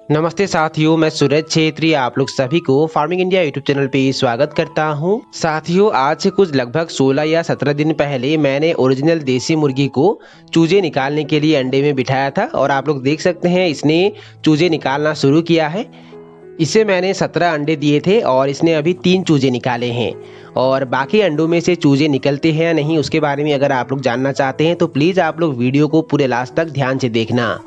नमस्ते साथियों, मैं सूरज छेत्री आप लोग सभी को फार्मिंग इंडिया यूट्यूब चैनल पे स्वागत करता हूं। साथियों, आज से कुछ लगभग 16 या 17 दिन पहले मैंने ओरिजिनल देसी मुर्गी को चूजे निकालने के लिए अंडे में बिठाया था और आप लोग देख सकते हैं इसने चूजे निकालना शुरू किया है। इसे मैंने 17 अंडे दिए थे और इसने अभी 3 चूजे निकाले हैं और बाकी अंडों में से चूजे निकलते हैं या नहीं उसके बारे में अगर आप लोग जानना चाहते हैं तो प्लीज़ आप लोग वीडियो को पूरे लास्ट तक ध्यान से देखना।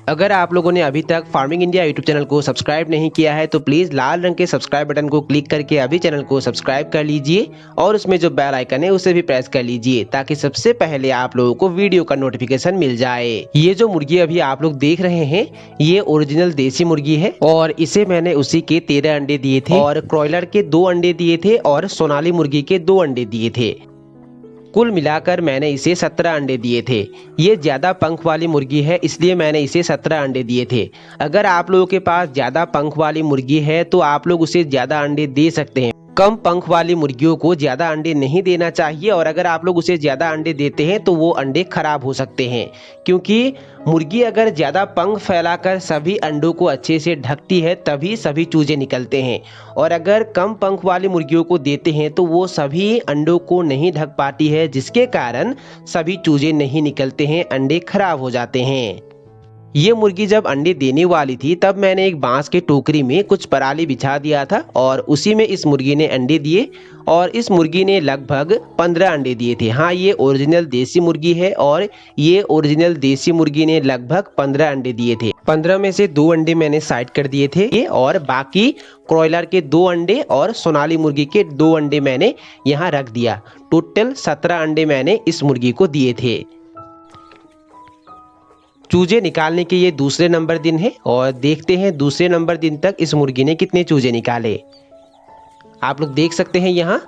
अगर आप लोगों ने अभी तक फार्मिंग इंडिया यूट्यूब चैनल को सब्सक्राइब नहीं किया है तो प्लीज़ लाल रंग के सब्सक्राइब बटन को क्लिक करके अभी चैनल को सब्सक्राइब कर लीजिए और उसमें जो बेल आइकन है उसे भी प्रेस कर लीजिए ताकि सबसे पहले आप लोगों को वीडियो का नोटिफिकेशन मिल जाए। ये जो मुर्गी अभी आप लोग देख रहे हैं ये ओरिजिनल देसी मुर्गी है और इसे मैंने उसी के 13 अंडे दिए थे और क्रॉयलर के 2 अंडे दिए थे और सोनाली मुर्गी के 2 अंडे दिए थे। कुल मिलाकर मैंने इसे 17 अंडे दिए थे। ये ज़्यादा पंख वाली मुर्गी है इसलिए मैंने इसे 17 अंडे दिए थे। अगर आप लोगों के पास ज़्यादा पंख वाली मुर्गी है तो आप लोग उसे ज़्यादा अंडे दे सकते हैं। कम पंख वाली मुर्गियों को ज़्यादा अंडे नहीं देना चाहिए और अगर आप लोग उसे ज़्यादा अंडे देते हैं तो वो अंडे खराब हो सकते हैं, क्योंकि मुर्गी अगर ज़्यादा पंख फैलाकर सभी अंडों को अच्छे से ढकती है तभी सभी चूजे निकलते हैं और अगर कम पंख वाली मुर्गियों को देते हैं तो वो सभी अंडों को नहीं ढक पाती है जिसके कारण सभी चूजे नहीं निकलते हैं, अंडे खराब हो जाते हैं। ये मुर्गी जब अंडे देने वाली थी तब मैंने एक बांस के टोकरी में कुछ पराली बिछा दिया था और उसी में इस मुर्गी ने अंडे दिए और इस मुर्गी ने लगभग 15 अंडे दिए थे। हाँ, ये ओरिजिनल देसी मुर्गी है और ये ओरिजिनल देसी मुर्गी ने लगभग 15 अंडे दिए थे। 15 में से 2 अंडे मैंने साइड कर दिए थे और बाकी क्रॉयलर के 2 अंडे और सोनाली मुर्गी के 2 अंडे मैंने यहाँ रख दिया। टोटल 17 अंडे मैंने इस मुर्गी को दिए थे। चूजे निकालने के ये दूसरे नंबर दिन है और देखते हैं दूसरे नंबर दिन तक इस मुर्गी ने कितने चूजे निकाले। आप लोग देख सकते हैं यहाँ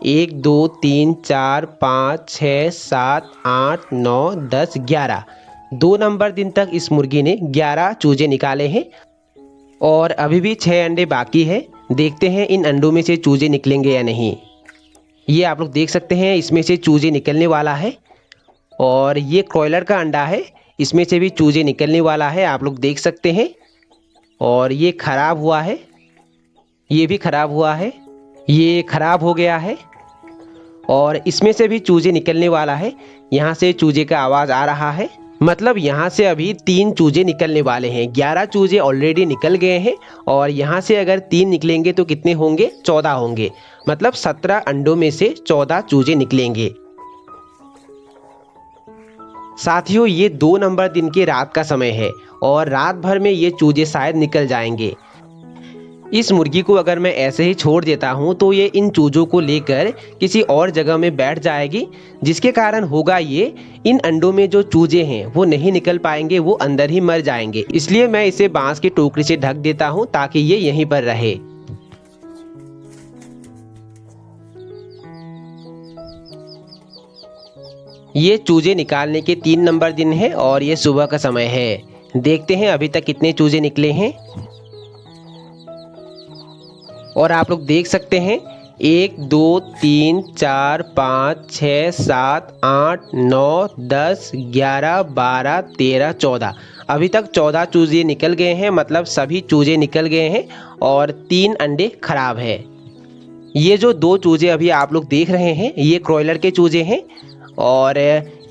1 2 3 4 5 6 7 8 9 10 11 2 नंबर दिन तक इस मुर्गी ने 11 चूजे निकाले हैं और अभी भी 6 अंडे बाकी है। देखते हैं इन अंडों में से चूजे निकलेंगे या नहीं। ये आप लोग देख सकते हैं इसमें से चूजे निकलने वाला है और ये क्रॉयलर का अंडा है, इसमें से भी चूजे निकलने वाला है, आप लोग देख सकते हैं। और ये खराब हुआ है, ये भी खराब हुआ है, ये खराब हो गया है और इसमें से भी चूजे निकलने वाला है। यहाँ से चूजे का आवाज़ आ रहा है, मतलब यहाँ से अभी 3 चूजे निकलने वाले हैं। 11 चूजे ऑलरेडी निकल गए हैं और यहाँ से अगर 3 निकलेंगे तो कितने होंगे? 14 होंगे, मतलब 17 अंडों में से 14 चूजे निकलेंगे। साथियों, ये 2 नंबर दिन के रात का समय है और रात भर में ये चूजे शायद निकल जाएंगे। इस मुर्गी को अगर मैं ऐसे ही छोड़ देता हूँ तो ये इन चूजों को लेकर किसी और जगह में बैठ जाएगी, जिसके कारण होगा ये इन अंडों में जो चूजे हैं वो नहीं निकल पाएंगे, वो अंदर ही मर जाएंगे। इसलिए मैं इसे बांस की टोकरी से ढक देता हूँ ताकि ये यहीं पर रहे। ये चूजे निकालने के 3 नंबर दिन है और ये सुबह का समय है। देखते हैं अभी तक कितने चूजे निकले हैं। और आप लोग देख सकते हैं 1 2 3 4 5 6 7 8 9 10 11 12 13 14 अभी तक 14 चूजे निकल गए हैं, मतलब सभी चूजे निकल गए हैं और 3 अंडे खराब है। ये जो 2 चूजे अभी आप लोग देख रहे हैं ये क्रॉयलर के चूजे हैं और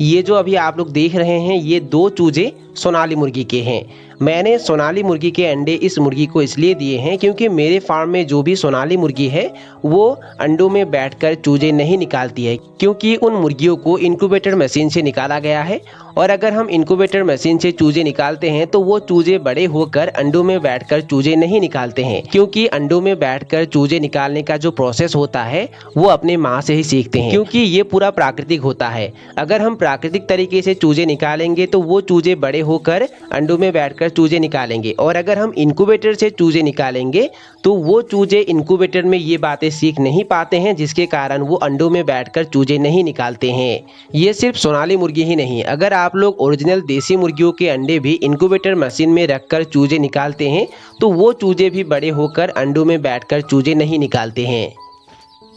ये जो अभी आप लोग देख रहे हैं ये 2 चूजे सोनाली मुर्गी के हैं। मैंने सोनाली मुर्गी के अंडे इस मुर्गी को इसलिए दिए हैं क्योंकि मेरे फार्म में जो भी सोनाली मुर्गी है वो अंडों में बैठकर चूजे नहीं निकालती है, क्योंकि उन मुर्गियों को इंक्यूबेटर मशीन से निकाला गया है और अगर हम इंक्यूबेटर मशीन से चूजे निकालते हैं तो वो चूजे बड़े होकर अंडों में बैठकर चूजे नहीं निकालते हैं, क्योंकि अंडों में बैठकर चूजे निकालने का जो प्रोसेस होता है वो अपने माँ से ही सीखते हैं, क्योंकि ये पूरा प्राकृतिक होता है। अगर हम प्राकृतिक तरीके से चूजे निकालेंगे तो वो चूजे बड़े होकर अंडों में बैठकर चूजे निकालेंगे और अगर हम इंक्यूबेटर से चूजे निकालेंगे तो वो चूजे इंक्यूबेटर में ये बातें सीख नहीं पाते हैं, जिसके कारण वो अंडों में बैठकर चूजे नहीं निकालते हैं। ये सिर्फ सोनाली मुर्गी ही नहीं, अगर आप लोग ओरिजिनल देसी मुर्गियों के अंडे भी इंक्यूबेटर मशीन में रखकर चूजे निकालते हैं तो वो चूजे भी बड़े होकर अंडों में बैठकर चूजे नहीं निकालते हैं।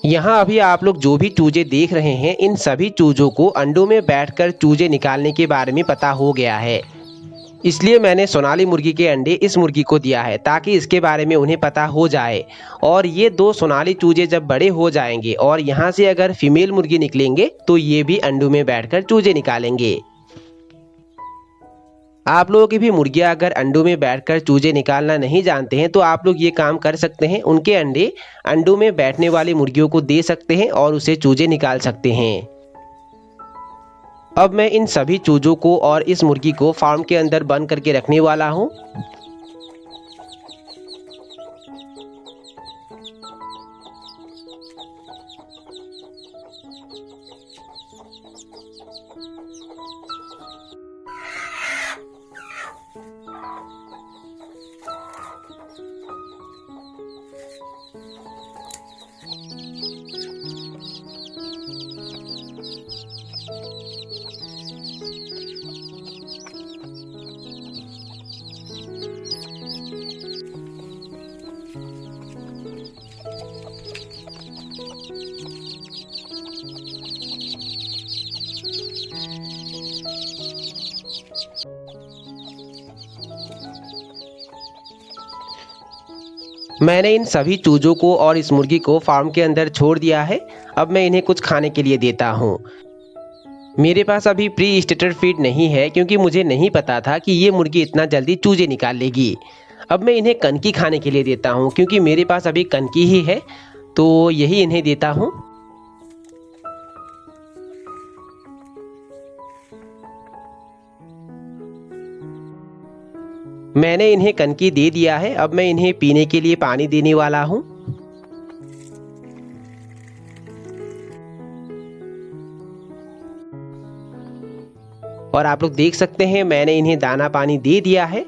यहाँ अभी आप लोग जो भी चूजे देख रहे हैं इन सभी चूजों को अंडों में बैठकर चूजे निकालने के बारे में पता हो गया है। इसलिए मैंने सोनाली मुर्गी के अंडे इस मुर्गी को दिया है ताकि इसके बारे में उन्हें पता हो जाए। और ये दो सोनाली चूजे जब बड़े हो जाएंगे और यहाँ से अगर फीमेल मुर्गी निकलेंगे तो ये भी अंडों में बैठकर चूजे निकालेंगे। आप लोगों की भी मुर्गियां अगर अंडों में बैठकर चूजे निकालना नहीं जानते हैं तो आप लोग ये काम कर सकते हैं, उनके अंडे अंडों में बैठने वाली मुर्गियों को दे सकते हैं और उसे चूजे निकाल सकते हैं। अब मैं इन सभी चूजों को और इस मुर्गी को फार्म के अंदर बंद करके रखने वाला हूँ। मैंने इन सभी चूजों को और इस मुर्गी को फार्म के अंदर छोड़ दिया है। अब मैं इन्हें कुछ खाने के लिए देता हूँ। मेरे पास अभी प्री स्टार्टर फीड नहीं है क्योंकि मुझे नहीं पता था कि ये मुर्गी इतना जल्दी चूजे निकाल लेगी। अब मैं इन्हें कनकी खाने के लिए देता हूँ क्योंकि मेरे पास अभी कनकी ही है, तो यही इन्हें देता हूँ। मैंने इन्हें कनकी दे दिया है। अब मैं इन्हें पीने के लिए पानी देने वाला हूँ। और आप लोग देख सकते हैं मैंने इन्हें दाना पानी दे दिया है।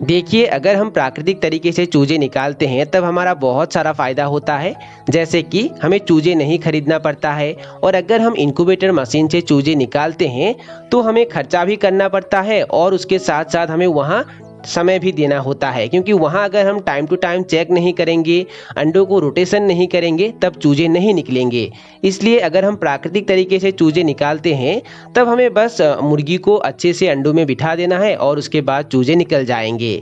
देखिए, अगर हम प्राकृतिक तरीके से चूजे निकालते हैं तब हमारा बहुत सारा फायदा होता है, जैसे कि हमें चूजे नहीं खरीदना पड़ता है। और अगर हम इंक्यूबेटर मशीन से चूजे निकालते हैं तो हमें खर्चा भी करना पड़ता है और उसके साथ साथ हमें वहाँ समय भी देना होता है, क्योंकि वहाँ अगर हम टाइम टू टाइम चेक नहीं करेंगे, अंडों को रोटेशन नहीं करेंगे, तब चूजे नहीं निकलेंगे। इसलिए अगर हम प्राकृतिक तरीके से चूजे निकालते हैं तब हमें बस मुर्गी को अच्छे से अंडों में बिठा देना है और उसके बाद चूजे निकल जाएंगे।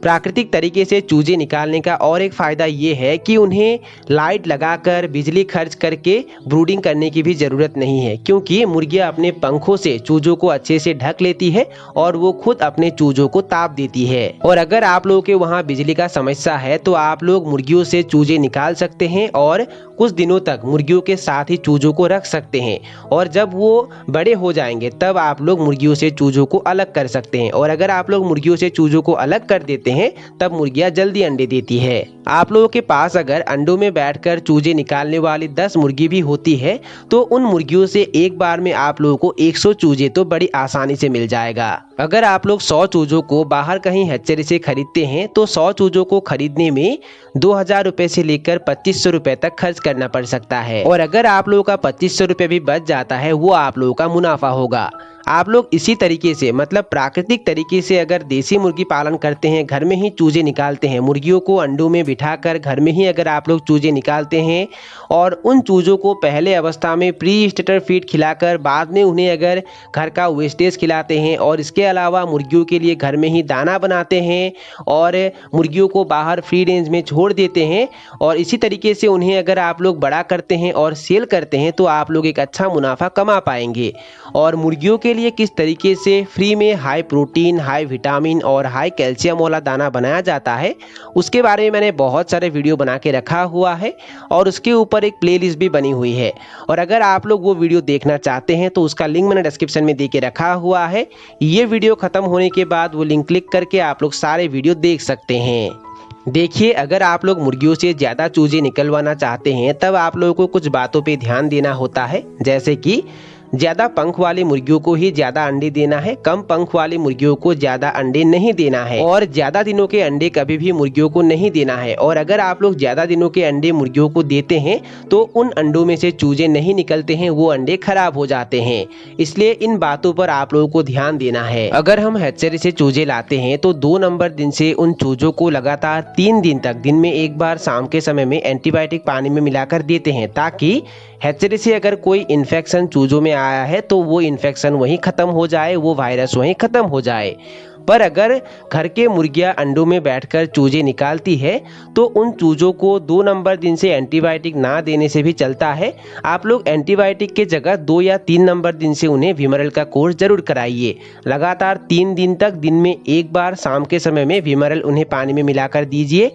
प्राकृतिक तरीके से चूजे निकालने का और एक फ़ायदा ये है कि उन्हें लाइट लगाकर बिजली खर्च करके ब्रूडिंग करने की भी ज़रूरत नहीं है, क्योंकि मुर्गियाँ अपने पंखों से चूजों को अच्छे से ढक लेती है और वो खुद अपने चूजों को ताप देती है। और अगर आप लोगों के वहाँ बिजली का समस्या है तो आप लोग मुर्गियों से चूजे निकाल सकते हैं और कुछ दिनों तक मुर्गियों के साथ ही चूजों को रख सकते हैं। और जब वो बड़े हो जाएंगे तब आप लोग मुर्गियों से चूजों को अलग कर सकते हैं। और अगर आप लोग मुर्गियों से चूजों को अलग कर देते हैं तब मुर्गियां जल्दी अंडे देती है। आप लोगों के पास अगर अंडों में बैठकर चूजे निकालने वाली 10 मुर्गी भी होती है तो उन मुर्गियों से एक बार में आप लोगों को 100 चूजे तो बड़ी आसानी से मिल जाएगा। अगर आप लोग 100 चूजों को बाहर कहीं हैचरी से खरीदते हैं तो 100 चूजों को खरीदने में 2000 रुपए से लेकर 2500 रुपए तक खर्च करना पड़ सकता है। और अगर आप लोगों का 2500 रुपए भी बच जाता है वो आप लोगों का मुनाफा होगा। आप लोग इसी तरीके से, मतलब प्राकृतिक तरीके से अगर देसी मुर्गी पालन करते हैं, घर में ही चूजे निकालते हैं, मुर्गियों को अंडों में बिठाकर घर में ही अगर आप लोग चूजे निकालते हैं और उन चूजों को पहले अवस्था में प्री स्टार्टर फीड खिलाकर बाद में उन्हें अगर घर का वेस्टेज खिलाते हैं और इसके अलावा मुर्गियों के लिए घर में ही दाना बनाते हैं और मुर्गियों को बाहर फ्री रेंज में छोड़ देते हैं और इसी तरीके से उन्हें अगर आप लोग बड़ा करते हैं और सेल करते हैं तो आप लोग एक अच्छा मुनाफा कमा पाएंगे। और मुर्गियों के लिए किस तरीके से फ्री में हाई प्रोटीन, हाई विटामिन और हाई कैल्शियम वाला दाना बनाया जाता है उसके बारे में मैंने बहुत सारे वीडियो बना के रखा हुआ है और उसके ऊपर एक प्लेलिस्ट भी बनी हुई है। और अगर आप लोग वो वीडियो देखना चाहते हैं तो उसका लिंक मैंने डिस्क्रिप्शन में दे के रखा हुआ है। ये वीडियो खत्म होने के बाद वो लिंक क्लिक करके आप लोग सारे वीडियो देख सकते हैं। देखिए, अगर आप लोग मुर्गियों से ज़्यादा चूजे निकलवाना चाहते हैं तब आप लोगों को कुछ बातों पे ध्यान देना होता है, जैसे कि ज़्यादा पंख वाली मुर्गियों को ही ज़्यादा अंडे देना है, कम पंख वाली मुर्गियों को ज़्यादा अंडे नहीं देना है और ज़्यादा दिनों के अंडे कभी भी मुर्गियों को नहीं देना है। और अगर आप लोग ज़्यादा दिनों के अंडे मुर्गियों को देते हैं तो उन अंडों में से चूजे नहीं निकलते हैं, वो अंडे खराब हो जाते हैं। इसलिए इन बातों पर आप लोगों को ध्यान देना है। अगर हम हैचरी से चूजे लाते हैं तो 2 नंबर दिन से उन चूजों को लगातार 3 दिन तक दिन में एक बार शाम के समय में एंटीबायोटिक पानी में मिलाकर देते हैं, ताकि हैचरी से अगर कोई इन्फेक्शन चूजों में आया है तो वो इन्फेक्शन वहीं ख़त्म हो जाए, वो वायरस वहीं ख़त्म हो जाए। पर अगर घर के मुर्गियां अंडों में बैठकर चूजे निकालती है तो उन चूजों को 2 नंबर दिन से एंटीबायोटिक ना देने से भी चलता है। आप लोग एंटीबायोटिक के जगह 2 या 3 नंबर दिन से उन्हें विमरल का कोर्स जरूर कराइए। लगातार 3 दिन तक दिन में एक बार शाम के समय में विमरल उन्हें पानी में मिलाकर दीजिए।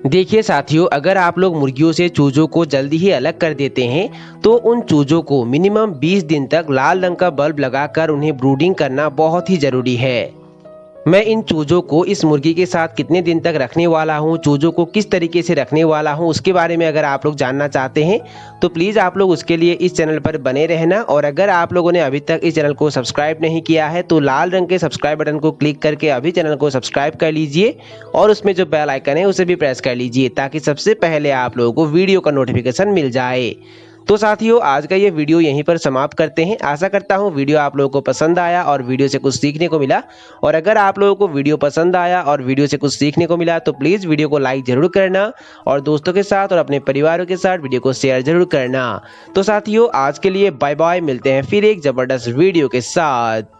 देखिए साथियों, अगर आप लोग मुर्गियों से चूजों को जल्दी ही अलग कर देते हैं तो उन चूजों को मिनिमम 20 दिन तक लाल रंग का बल्ब लगाकर उन्हें ब्रूडिंग करना बहुत ही जरूरी है। मैं इन चूजों को इस मुर्गी के साथ कितने दिन तक रखने वाला हूं, चूजों को किस तरीके से रखने वाला हूं, उसके बारे में अगर आप लोग जानना चाहते हैं तो प्लीज़ आप लोग उसके लिए इस चैनल पर बने रहना। और अगर आप लोगों ने अभी तक इस चैनल को सब्सक्राइब नहीं किया है तो लाल रंग के सब्सक्राइब बटन को क्लिक करके अभी चैनल को सब्सक्राइब कर लीजिए और उसमें जो बेल आइकन है उसे भी प्रेस कर लीजिए ताकि सबसे पहले आप लोगों को वीडियो का नोटिफिकेशन मिल जाए। तो साथियों, आज का ये वीडियो यहीं पर समाप्त करते हैं। आशा करता हूँ वीडियो आप लोगों को पसंद आया और वीडियो से कुछ सीखने को मिला। और अगर आप लोगों को वीडियो पसंद आया और वीडियो से कुछ सीखने को मिला तो प्लीज़ वीडियो को लाइक जरूर करना और दोस्तों के साथ और अपने परिवारों के साथ वीडियो को शेयर जरूर करना। तो साथियों, आज के लिए बाय बाय, मिलते हैं फिर एक ज़बरदस्त वीडियो के साथ।